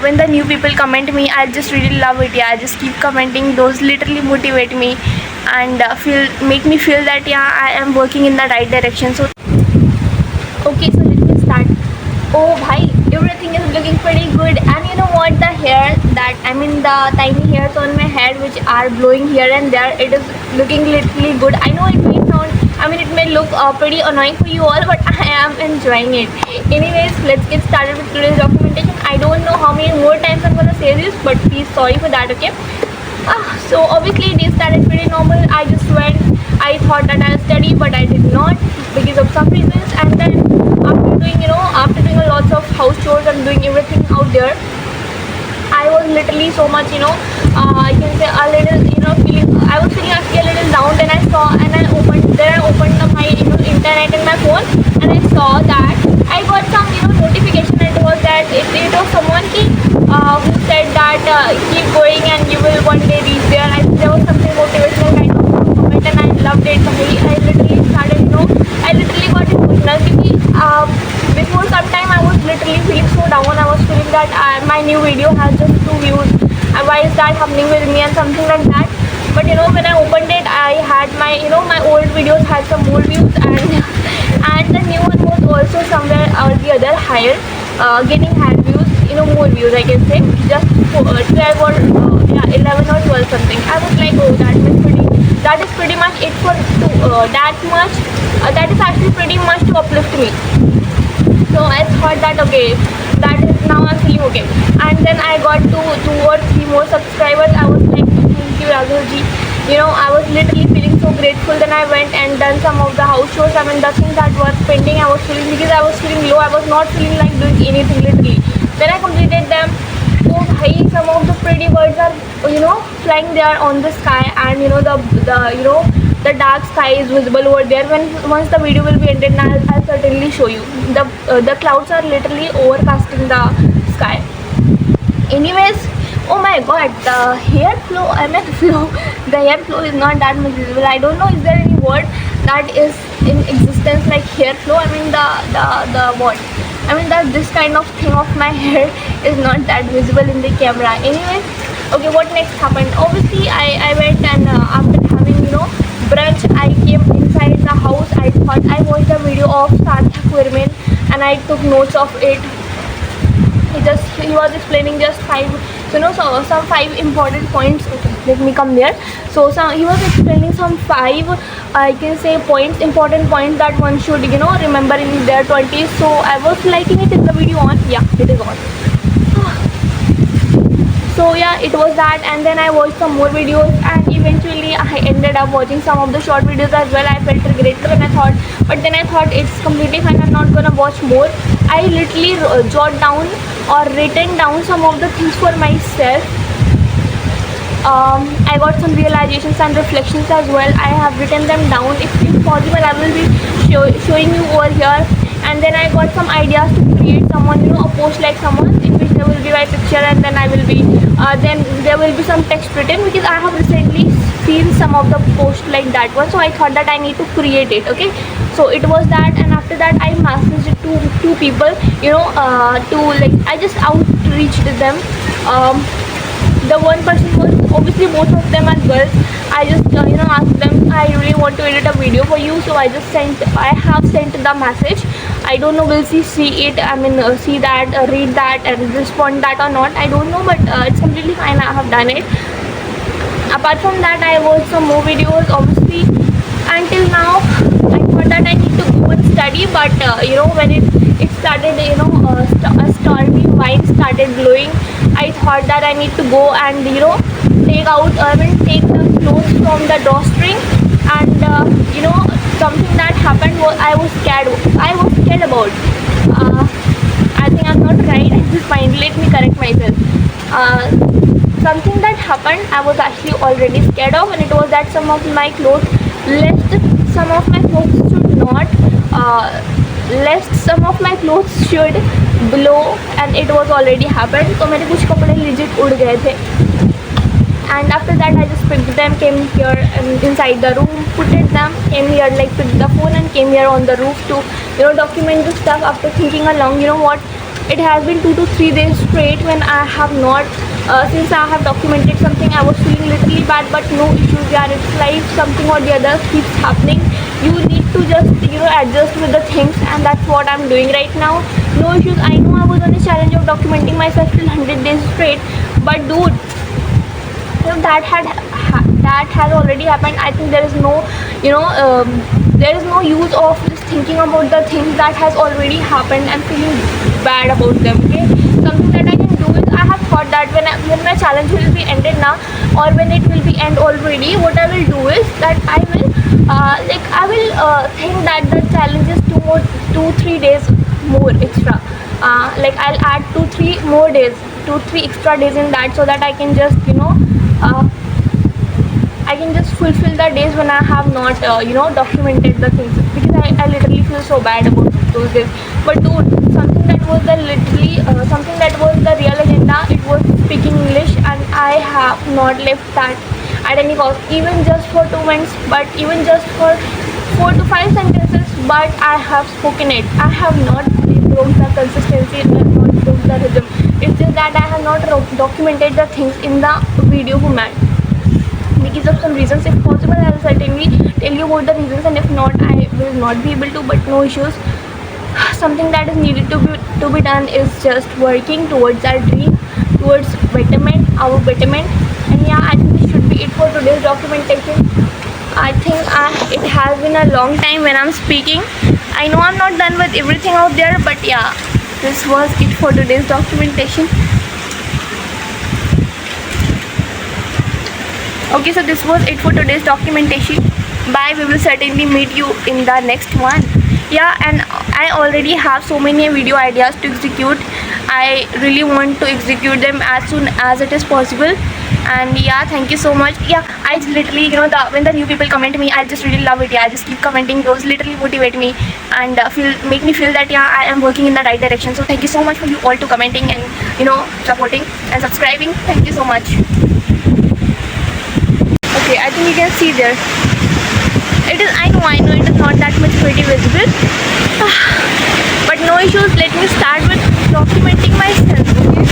when the new people comment me, I just really love it. Yeah, I just keep commenting. Those literally motivate me and make me feel that yeah, I am working in the right direction. So okay, so let me start. Oh bhai, everything is looking pretty good. And you know what, the hair that the tiny hairs on my head which are blowing here and there, it is looking literally good. I know it may sound, it may look pretty annoying for you all, but I am enjoying it. Anyways, let's get started with today's documentation. I don't know how many more times I'm gonna say this, but please sorry for that, okay? So obviously it started pretty normal. I just went, I thought that I'll study, but I did not because of some reasons. And then after doing a lots of house chores and doing everything out there, I was literally so much, I can say a little, feeling, I was feeling actually a little down. Then I saw and I opened up my, internet in my phone, and I saw that I got some, notification. It was that it was someone who said that keep going and you will one day reach there. There was something motivational kind of comment, and I loved it. I literally started, I literally got emotional because before some time I was literally feeling so down. I was feeling that my new video has just 2 views. Why is that happening with me and something like that. But when I opened it, I had my my old videos had some more views, and the new one was also somewhere or the other higher, getting higher views, more views I can say, just 12 or 11 or 12 something. I was like, oh, that is pretty much it for that much. That is actually pretty much to uplift me. So I thought that okay, that is now I'm feeling okay. And then I got 2 or 3 more subscribers. I was like, thank you Raghav ji. I was literally feeling so grateful. Then I went and done some of the house chores. The things that were pending, I was feeling, because I was feeling low. I was not feeling like doing anything literally. Then I completed them. Oh bhai, some of the pretty birds are flying there on the sky, and the dark sky is visible over there. Once the video will be ended, I'll certainly show you. The clouds are literally overcasting the sky. Anyways, oh my god, the hair flow, the hair flow is not that much visible. I don't know, is there any word that is in existence like hair flow? The what? That this kind of thing of my hair is not that visible in the camera. Anyways, okay, what next happened? Obviously, I went and after having brunch, I came inside the house. I thought I watched a video of Sarthak Virman and I took notes of it. He was explaining just 5, some 5 important points. Okay, let me come there. So he was explaining some 5, I can say, important points that one should remember in their 20s. So I was liking it. Is the video on? Yeah, it is on. So yeah, it was that, and then I watched some more videos, and eventually I ended up watching some of the short videos as well. I felt regretful and I thought it's completely fine, I'm not gonna watch more. I literally jot down or written down some of the things for myself. I got some realizations and reflections as well. I have written them down. If possible, I will be showing you over here. And then I got some ideas to create someone, a post like someone in which there will be my picture, and then then there will be some text written, because I have recently seen some of the posts like that one. So I thought that I need to create it. Okay, so it was that, and after that I messaged it to 2 people, I just outreached them. The one person was, obviously both of them are girls. I just asked them, I really want to edit a video for you. So I have sent the message. I don't know, will she see it, see that, read that and respond that or not, I don't know, but it's completely fine. I have done it. Apart from that, I watched some more videos. Obviously, until now I thought that I need to go and study, but when it started, a stormy wind started blowing, I thought that I need to go and take the clothes from the drawstring, and something that happened was I was scared about. I think I'm not right at this point. Let me correct myself. Something that happened I was actually already scared of, and it was that some of my clothes, lest some of my clothes should blow, and it was already happened. So मेरे कुछ कपड़े legit उड़ गए थे. And after that I just picked them, came here and inside the room, put them, came here, picked the phone and came here on the roof to document the stuff. After thinking along, what, it has been 2 to 3 days straight when I have not since I have documented something. I was feeling literally bad, but no issues. Yeah, it's like something or the other keeps happening. You need to just adjust with the things, and that's what I'm doing right now. No issues. I know I was on a challenge of documenting myself till 100 days straight, but dude, that has already happened. I think there is no there is no use of just thinking about the things that has already happened and feeling bad about them. Okay, something that I can do is, I have thought that when my challenge will be ended now, or when it will be end already, what I will do is that I will think that the challenge is 2-3 days more extra. I'll add 2-3 more days, 2-3 extra days in that, so that I can just I can just fulfill the days when I have not documented the things, because I literally feel so bad about those days. But dude, something that was the real agenda, it was speaking English, and I have not left that at any cost, even just for 2 minutes, but even just for 4 to 5 sentences, but I have spoken it. I have not broke the consistency, I have not broke the rhythm. It's just that I have not documented the things in the video format because of some reasons. If possible, I will certainly tell you about the reasons, and if not, I will not be able to, but no issues. Something that is needed to be done is just working towards our dream, towards our betterment. And yeah, I think this should be it for today's documentation. I think it has been a long time when I'm speaking. I know I'm not done with everything out there, but yeah, this was it for today's documentation. Okay, so this was it for today's documentation. Bye, we will certainly meet you in the next one. Yeah, and I already have so many video ideas to execute. I really want to execute them as soon as it is possible. And yeah, thank you so much. Yeah, I just literally, when the new people comment me, I just really love it. Yeah, I just keep commenting. Those literally motivate me and make me feel that yeah, I am working in the right direction. So thank you so much for you all to commenting and supporting and subscribing. Thank you so much. Okay, I think you can see there. I know it is not that much pretty visible. But no issues, let me start with documenting myself, okay?